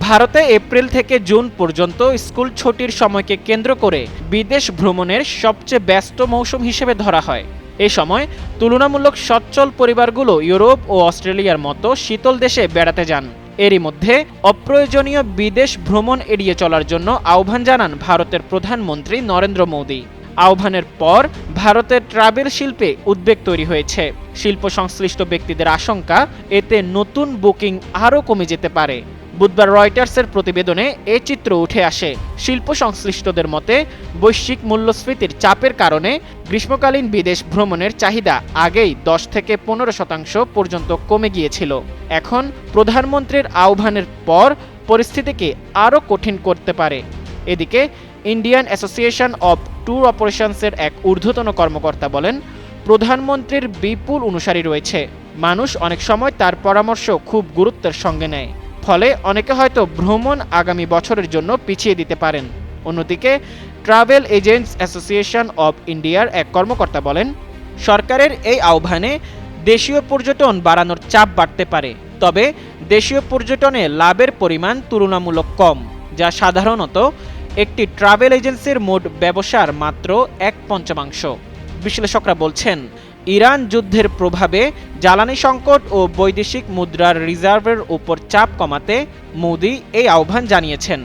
ভারতে এপ্রিল থেকে জুন পর্যন্ত স্কুল ছুটির সময়কে কেন্দ্র করে বিদেশ ভ্রমণের সবচেয়ে ব্যস্ত মৌসুম হিসেবে ধরা হয়। এ সময় তুলনামূলক সচ্ছল পরিবারগুলো ইউরোপ ও অস্ট্রেলিয়ার মতো শীতল দেশে বেড়াতে যান। এরই মধ্যে অপ্রয়োজনীয় বিদেশ ভ্রমণ এড়িয়ে চলার জন্য আহ্বান জানান ভারতের প্রধানমন্ত্রী নরেন্দ্র মোদী। আহ্বানের পর ভারতের ট্রাভেল শিল্পে উদ্বেগ তৈরি হয়েছে। শিল্প সংশ্লিষ্ট ব্যক্তিদের আশঙ্কা, এতে নতুন বুকিং আরও কমে যেতে পারে। বুধবার রয়টার্সের প্রতিবেদনে এ চিত্র উঠে আসে। শিল্প সংশ্লিষ্টদের মতে, বৈশ্বিক মূল্যস্ফীতির চাপের কারণে গ্রীষ্মকালীন বিদেশ ভ্রমণের চাহিদা আগেই 10 থেকে 15% পর্যন্ত কমে গিয়েছিল। এখন প্রধানমন্ত্রীর আহ্বানের পর পরিস্থিতিকে আরও কঠিন করতে পারে। এদিকে ইন্ডিয়ান অ্যাসোসিয়েশন অব ট্যুর অপারেশনসের এক ঊর্ধ্বতন কর্মকর্তা বলেন, প্রধানমন্ত্রীর বিপুল অনুসারী রয়েছে। মানুষ অনেক সময় তার পরামর্শ খুব গুরুত্বের সঙ্গে নেয়, ফলে অনেকে হয়তো ভ্রমণ আগামী বছরের জন্য পিছিয়ে দিতে পারেন। অন্যদিকে ট্রাভেল এজেন্টস অ্যাসোসিয়েশন অব ইন্ডিয়ার এক কর্মকর্তা বলেন, সরকারের এই আহ্বানে দেশীয় পর্যটন বাড়ানোর চাপ বাড়তে পারে, তবে দেশীয় পর্যটনে লাভের পরিমাণ তুলনামূলক কম, যা সাধারণত একটি ট্রাভেল এজেন্সির মোট ব্যবসার মাত্র 1/5। বিশ্লেষকরা বলছেন, ইরান যুদ্ধের প্রভাবে জ্বালানি সংকট ও বৈদেশিক মুদ্রার রিজার্ভের উপর চাপ কমাতে মোদি এই আহ্বান জানিয়েছেন।